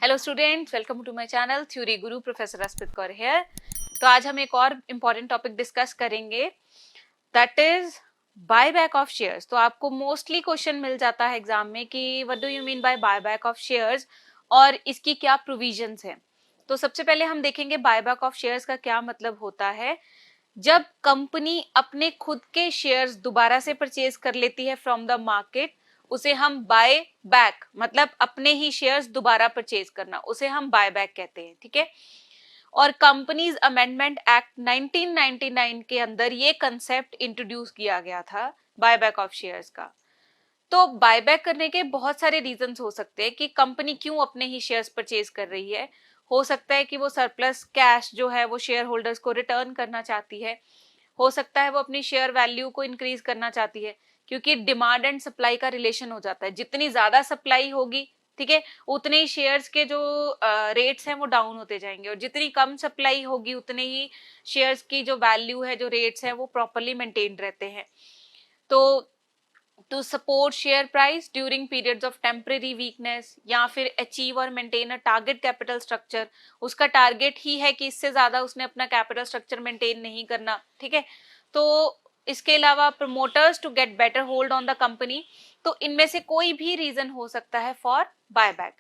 Hello students, welcome to my channel theory Guru. Professor Asmit Kaur here. तो आज हम एक और इम्पॉर्टेंट टॉपिक डिस्कस करेंगे, that is buy back of shares. तो आपको मोस्टली क्वेश्चन मिल जाता है एग्जाम में कि what do you mean by bye back of shares और इसकी क्या प्रोविजंस है। तो सबसे पहले हम देखेंगे बाय बैक ऑफ शेयर्स का क्या मतलब होता है। जब कंपनी अपने खुद के शेयर्स दोबारा से परचेज कर लेती है फ्रॉम द मार्केट, उसे हम बाय बैक, मतलब अपने ही शेयर्स दोबारा परचेज करना, उसे हम बाय बैक कहते हैं। ठीक है। और कंपनीज अमेंडमेंट एक्ट 1999 के अंदर ये कंसेप्ट इंट्रोड्यूस किया गया था बाय बैक ऑफ शेयर्स का। तो बायबैक करने के बहुत सारे रीजंस हो सकते हैं कि कंपनी क्यों अपने ही शेयर्स परचेज कर रही है। हो सकता है कि वो सरप्लस कैश जो है वो शेयर होल्डर्स को रिटर्न करना चाहती है। हो सकता है वो अपनी शेयर वैल्यू को इंक्रीज करना चाहती है, क्योंकि डिमांड एंड सप्लाई का रिलेशन हो जाता है। जितनी ज्यादा सप्लाई होगी, ठीक है, उतने ही शेयर्स के जो रेट्स हैं वो डाउन होते जाएंगे, और जितनी कम सप्लाई होगी उतने ही शेयर्स की जो वैल्यू है, जो रेट्स हैं, वो प्रॉपरली मेंटेन रहते हैं। तो to support share price during periods of temporary weakness, या फिर अचीव और maintain a target capital structure. उसका टारगेट ही है कि इससे ज्यादा उसने अपना कैपिटल स्ट्रक्चर मेंटेन नहीं करना। ठीक है। तो इसके अलावा promoters to get better hold on the company. तो इनमें से कोई भी रीजन हो सकता है फॉर बायबैक।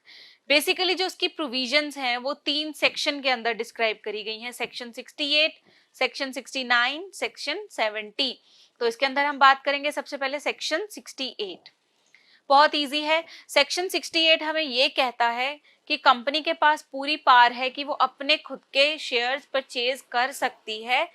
बेसिकली जो उसकी प्रोविजंस हैं वो 3 सेक्शन के अंदर डिस्क्राइब करी गई हैं, सेक्शन 68, सेक्शन 69, सेक्शन 70। तो इसके अंदर हम बात करेंगे सबसे पहले सेक्शन 68। बहुत इजी है। सेक्शन 68 हमें ये कहता है कि कंपनी के पास पूरी पावर है कि वो अपने खुद के शेयर्स परचेज कर सकती है।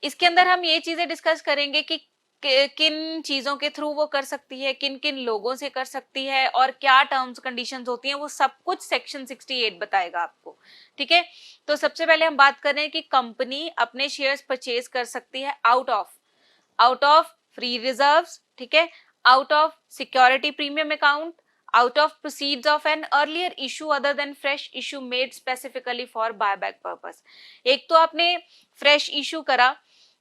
इसके अंदर हम ये चीजें डिस्कस करेंगे कि किन चीजों के थ्रू वो कर सकती है, किन किन लोगों से कर सकती है, और क्या टर्म्स कंडीशंस होती हैं, वो सब कुछ सेक्शन 68 बताएगा आपको। ठीक है। तो सबसे पहले हम बात कर रहे हैं कि कंपनी अपने शेयर्स परचेज कर सकती है आउट ऑफ फ्री रिजर्व्स, ठीक है, out of security premium account, out of proceeds of an earlier issue other than fresh issue made specifically for buyback purpose। एक तो आपने फ्रेश इशू करा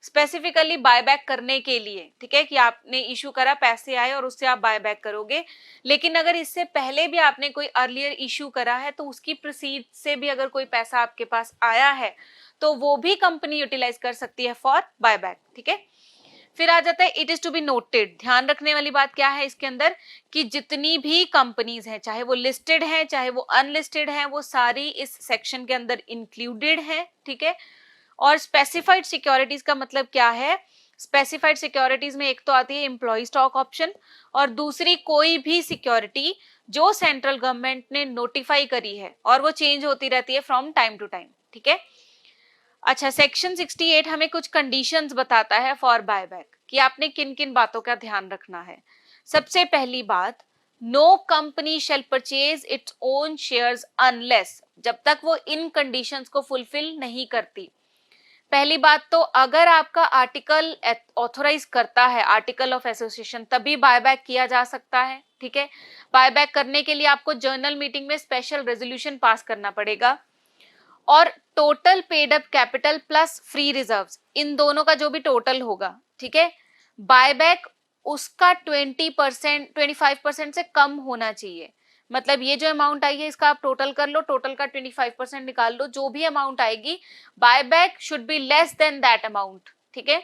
स्पेसिफिकली बायबैक करने के लिए, ठीक है, कि आपने इशू करा, पैसे आए और उससे आप बायबैक करोगे। लेकिन अगर इससे पहले भी आपने कोई अर्लियर इशू करा है तो उसकी प्रोसीड से भी अगर कोई पैसा आपके पास आया है तो वो भी कंपनी यूटिलाइज कर सकती है फॉर बायबैक। ठीक है। फिर आ जाता है it is to be noted. ध्यान रखने वाली बात क्या है इसके अंदर, कि जितनी भी कंपनीज हैं, चाहे वो लिस्टेड हैं चाहे वो अनलिस्टेड हैं, वो सारी इस सेक्शन के अंदर इंक्लूडेड हैं। ठीक है। और स्पेसिफाइड सिक्योरिटीज का मतलब क्या है? स्पेसिफाइड सिक्योरिटीज में एक तो आती है एम्प्लॉय स्टॉक ऑप्शन, और दूसरी कोई भी सिक्योरिटी जो सेंट्रल गवर्नमेंट ने नोटिफाई करी है और वो चेंज होती रहती है फ्रॉम टाइम टू टाइम। ठीक है। अच्छा, सेक्शन 68 हमें कुछ कंडीशंस बताता है फॉर बायबैक, कि आपने किन किन बातों का ध्यान रखना है। सबसे पहली बात, no company shall purchase its own shares unless, जब तक वो इन कंडीशंस को फुलफिल नहीं करती। पहली बात तो अगर आपका आर्टिकल ऑथोराइज करता है, आर्टिकल ऑफ एसोसिएशन, तभी बायबैक किया जा सकता है। ठीक है। बायबैक करने के लिए आपको जनरल मीटिंग में स्पेशल रेजोल्यूशन पास करना पड़ेगा, और total paid up capital plus free reserves, इन दोनों का जो भी टोटल होगा, ठीक है, बायबैक उसका 20%, 25% से कम होना चाहिए। मतलब ये जो अमाउंट आई है इसका आप टोटल कर लो, टोटल का 25% निकाल लो, जो भी अमाउंट आएगी buyback should be less than that amount. ठीक है।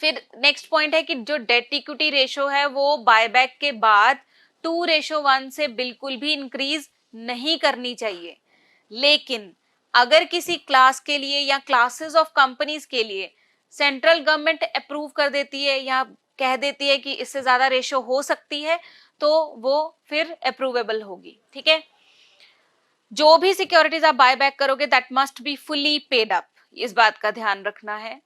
फिर नेक्स्ट पॉइंट है कि जो डेट इक्विटी रेशो है वो बायबैक के बाद 2:1 से बिल्कुल भी इंक्रीज नहीं करनी चाहिए। लेकिन अगर किसी क्लास के लिए या क्लासेस ऑफ कंपनीज के लिए सेंट्रल गवर्नमेंट अप्रूव कर देती है या कह देती है कि इससे ज्यादा रेशो हो सकती है, तो वो फिर अप्रूवेबल होगी। ठीक है। जो भी सिक्योरिटीज आप बाय बैक करोगे that must be fully paid up, इस बात का ध्यान रखना है।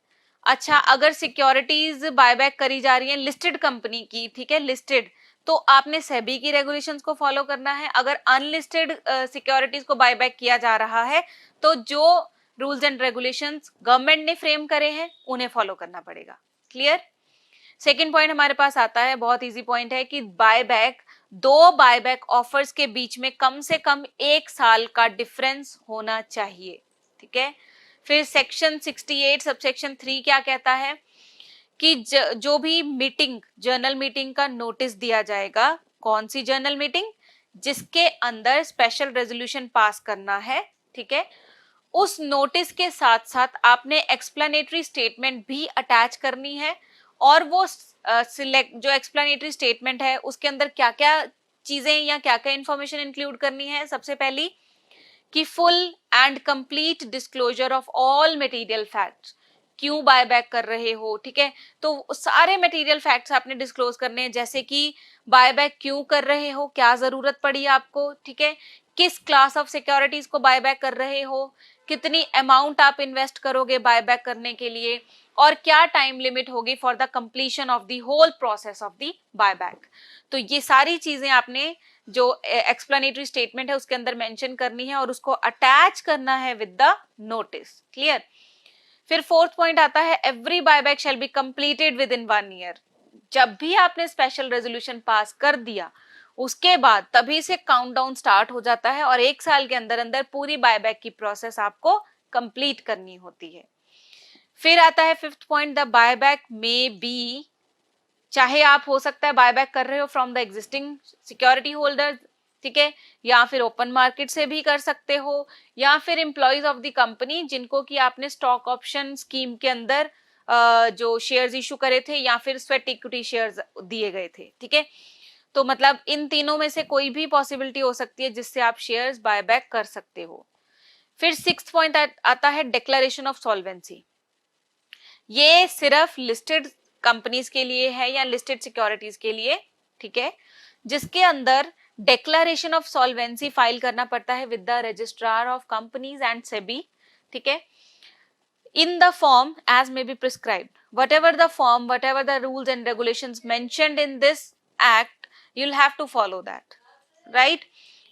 अच्छा, अगर सिक्योरिटीज बायबैक करी जा रही है लिस्टेड कंपनी की, ठीक है, लिस्टेड, तो आपने सेबी की रेगुलेशंस को फॉलो करना है। अगर अनलिस्टेड सिक्योरिटीज को बायबैक किया जा रहा है तो जो रूल्स एंड रेगुलेशंस गवर्नमेंट ने फ्रेम करे हैं उन्हें फॉलो करना पड़ेगा। क्लियर? सेकेंड पॉइंट हमारे पास आता है, बहुत इजी पॉइंट है, कि बायबैक, दो बायबैक ऑफर्स के बीच में कम से कम 1 साल का डिफरेंस होना चाहिए। ठीक है। फिर सेक्शन 68 सबसेक्शन 3 क्या कहता है कि जो भी मीटिंग, जर्नल मीटिंग का नोटिस दिया जाएगा, कौन सी जर्नल मीटिंग? जिसके अंदर स्पेशल रेजोल्यूशन पास करना है, ठीक है, उस नोटिस के साथ साथ आपने एक्सप्लेनेटरी स्टेटमेंट भी अटैच करनी है। और वो सिलेक्ट जो एक्सप्लेनेटरी स्टेटमेंट है उसके अंदर क्या क्या चीजें या क्या क्या इंफॉर्मेशन इंक्लूड करनी है। सबसे पहली कि full and complete disclosure of all material facts, क्यों बायबैक कर रहे हो, ठीक है, तो सारे मटेरियल फैक्ट्स आपने डिस्क्लोज करने हैं, जैसे कि बायबैक क्यों कर रहे हो, क्या जरूरत पड़ी आपको, ठीक है, किस क्लास ऑफ सिक्योरिटीज को बायबैक कर रहे हो, कितनी अमाउंट आप इन्वेस्ट करोगे बायबैक करने के लिए, और क्या टाइम लिमिट होगी for the completion of the whole process of the buyback. तो ये सारी चीजें आपने जो एक्सप्लेनेटरी स्टेटमेंट है उसके अंदर मेंशन करनी है और उसको अटैच करना है विद द नोटिस। क्लियर। फिर फोर्थ पॉइंट आता है every buyback shall be completed with in 1 year. जब भी आपने स्पेशल रेजोल्यूशन पास कर दिया उसके बाद तभी से काउंटडाउन स्टार्ट हो जाता है और 1 साल के अंदर अंदर पूरी बायबैक की प्रोसेस आपको कंप्लीट करनी होती है। फिर आता है फिफ्थ पॉइंट, द बायबैक में बी, चाहे आप हो सकता है बायबैक कर रहे हो from the existing security holder, ठीक है, या फिर ओपन मार्केट से भी कर सकते हो, या फिर एम्प्लॉइज ऑफ द कंपनी जिनको कि आपने स्टॉक ऑप्शन स्कीम के अंदर जो शेयर्स इशू करे थे या फिर स्वेट इक्विटी शेयर्स दिए गए थे, ठीक है। तो मतलब इन तीनों में से कोई भी पॉसिबिलिटी हो सकती है जिससे आप शेयर्स बायबैक कर सकते हो। फिर सिक्स्थ पॉइंट आता है डिक्लेरेशन ऑफ सॉल्वेंसी। ये सिर्फ लिस्टेड कंपनीज के लिए है या लिस्टेड सिक्योरिटीज के लिए, ठीक है, जिसके अंदर डिक्लेरेशन ऑफ सॉल्वेंसी फाइल करना पड़ता है with the registrar of companies and SEBI, ठीक है, in the form as may be prescribed. Whatever the form, whatever the rules and regulations mentioned in this act, you'll have to follow that, right?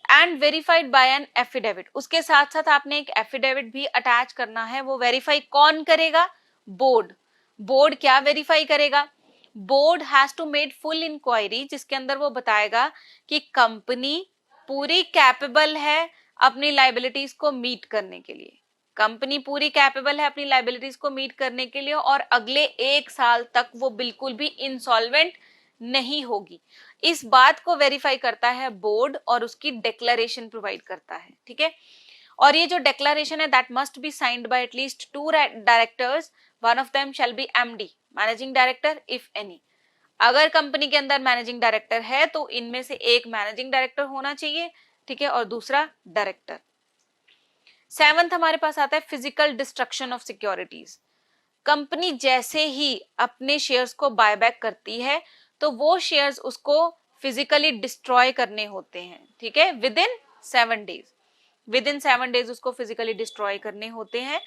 And verified by an affidavit. उसके साथ साथ आपने एक affidavit भी attach करना है। वो verify कौन करेगा? बोर्ड। बोर्ड क्या वेरीफाई करेगा? Board has to made full inquiry, जिसके अंदर वो बताएगा कि कंपनी पूरी कैपेबल है अपनी लाइबिलिटीज को मीट करने के लिए, कंपनी पूरी कैपेबल है अपनी लाइबिलिटीज को मीट करने के लिए और अगले 1 साल तक वो बिल्कुल भी इंसॉल्वेंट नहीं होगी। इस बात को वेरीफाई करता है बोर्ड और उसकी डिक्लेरेशन प्रोवाइड करता है, ठीक है। और ये जो डिक्लेरेशन है that must be signed by at least 2 directors, one of them shall be MD, managing director if any. अगर कंपनी के अंदर मैनेजिंग डायरेक्टर है तो इनमें से एक मैनेजिंग डायरेक्टर होना चाहिए, ठीक है, और दूसरा डायरेक्टर। 7th हमारे पास आता है physical destruction of securities. Company जैसे ही अपने शेयर्स को बायबैक करती है तो वो शेयर्स उसको फिजिकली डिस्ट्रॉय करने होते हैं, ठीक है, with in 7 days. With in 7 days उसको फिजिकली डिस्ट्रॉय करने होते हैं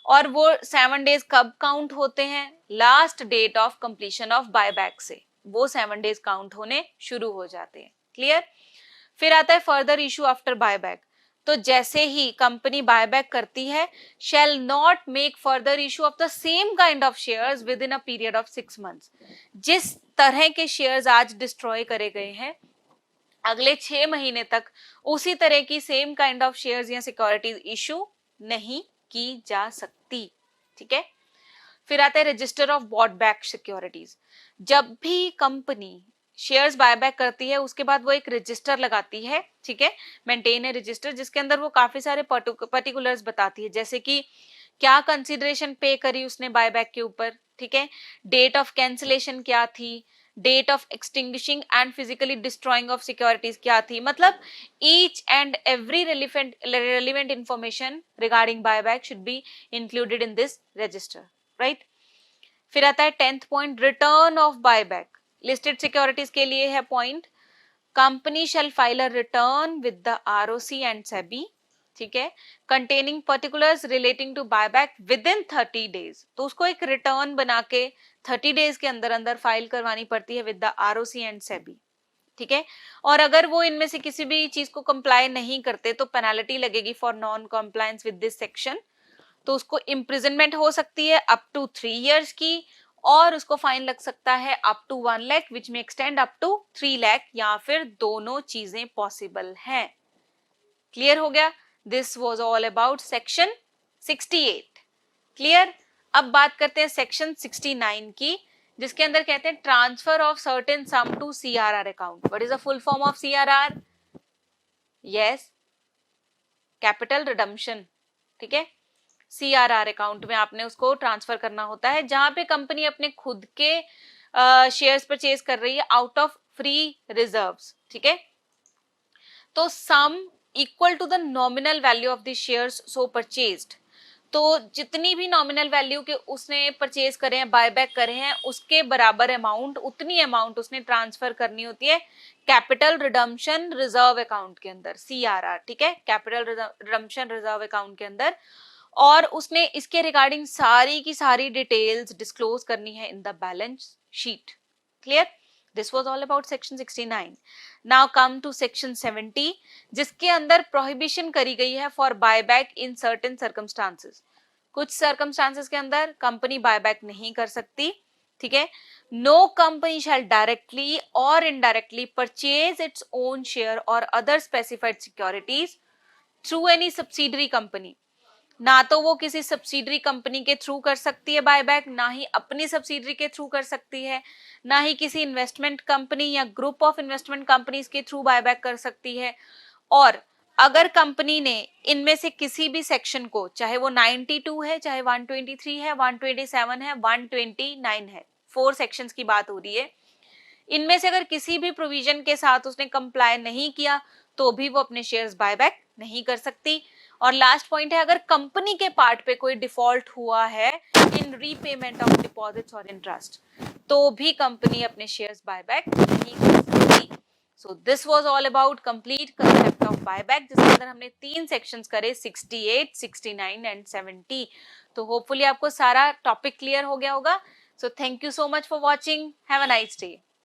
और वो 7 डेज कब काउंट होते हैं? Last date of completion of buyback से वो 7 डेज काउंट होने शुरू हो जाते हैं। क्लियर। फिर आता है फर्दर इशू आफ्टर बायबैक। तो जैसे ही कंपनी बायबैक करती है, shall not make further issue of the same kind of shares with in a period of 6 months. जिस तरह के शेयर्स आज डिस्ट्रॉय करे गए हैं अगले 6 महीने तक उसी तरह की सेम काइंड ऑफ शेयर्स या सिक्योरिटीज इशू नहीं की जा सकती, ठीक है। फिर आता है register of bought back securities. जब भी कंपनी शेयर्स बायबैक करती है उसके बाद वो एक रजिस्टर लगाती है, ठीक है, मेंटेन है रजिस्टर, जिसके अंदर वो काफी सारे पर्टिकुलर्स बताती है, जैसे कि क्या कंसीडरेशन पे करी उसने बायबैक के ऊपर, ठीक है, डेट ऑफ कैंसिलेशन क्या थी, date of extinguishing and physically destroying of securities क्या थी। मतलब each and every relevant information regarding buyback should be included in this register, right. फिर आता है 10th point, return of buyback. Listed securities के लिए है point, company shall file a return with the ROC and SEBI, ठीक है, containing particulars relating to buyback within 30 days. तो उसको एक रिटर्न बना के 30 डेज के अंदर अंदर फाइल करवानी पड़ती है with the ROC and SEBI, ठीक है। और अगर वो इनमें से किसी भी चीज को कंप्लाई नहीं करते तो पेनाल्टी लगेगी for non compliance with this section. तो उसको इम्प्रिजनमेंट हो सकती है अप टू 3 years की और उसको फाइन लग सकता है अप टू 1 lakh विच में एक्सटेंड अप टू 3 lakh, या फिर दोनों चीजें पॉसिबल हैं। क्लियर हो गया। This was all about section 68। Clear. अब बात करते हैं सेक्शन 69 की, जिसके अंदर कहते हैं transfer of certain sum to CRR account. What is the full form of CRR? Yes, capital redemption, ठीक है, CRR अकाउंट में आपने उसको ट्रांसफर करना होता है, जहां पे कंपनी अपने खुद के शेयर्स परचेज कर रही है आउट ऑफ फ्री रिजर्व्स, ठीक है। तो sum equal to the nominal value of the shares so purchased, तो जितनी भी नॉमिनल वैल्यू के उसने परचेज करे हैं, बायबैक करे हैं, उसके बराबर अमाउंट, उतनी अमाउंट उसने ट्रांसफर करनी होती है कैपिटल रिडम्पशन रिजर्व अकाउंट के अंदर, CRR, ठीक है, कैपिटल रिडम्पशन रिजर्व अकाउंट के अंदर। और उसने इसके रिगार्डिंग सारी की सारी डिटेल्स डिस्क्लोज करनी है in the balance sheet. Clear? This was all about section 69। Now come to section 70, जिसके अंदर प्रोहिबिशन करी गई है for buyback in certain circumstances. कुछ सर्कमस्टांसेस के अंदर कंपनी बायबैक नहीं कर सकती, ठीक है। नो कंपनी शैल डायरेक्टली और indirectly purchase its own share और other specified securities through any subsidiary company. ना तो वो किसी सब्सिडरी कंपनी के थ्रू कर सकती है बायबैक, ना ही अपनी सब्सिडरी के थ्रू कर सकती है, ना ही किसी इन्वेस्टमेंट कंपनी या ग्रुप ऑफ इन्वेस्टमेंट कंपनीज के थ्रू बायबैक कर सकती है। और अगर कंपनी ने इनमें से किसी भी सेक्शन को, चाहे वो 92 है, चाहे 123 है, 127 है, 129 है, 4 सेक्शंस की बात हो रही है, इनमें से अगर किसी भी प्रोविजन के साथ उसने कंप्लाई नहीं किया तो भी वो अपने शेयर्स बायबैक नहीं कर सकती। और लास्ट पॉइंट है, अगर कंपनी के पार्ट पे कोई डिफॉल्ट हुआ है इन रीपेमेंट ऑफ डिपॉजिट्स और इंटरेस्ट, तो भी कंपनी अपने शेयर्स बायबैक नहीं कर सकती। So this was all about complete concept of buyback, जिसके अंदर हमने 3 सेक्शंस करे, 68, 69 एंड 70। तो होपफुली आपको सारा टॉपिक क्लियर हो गया होगा। So thank you so much for watching, have a nice day.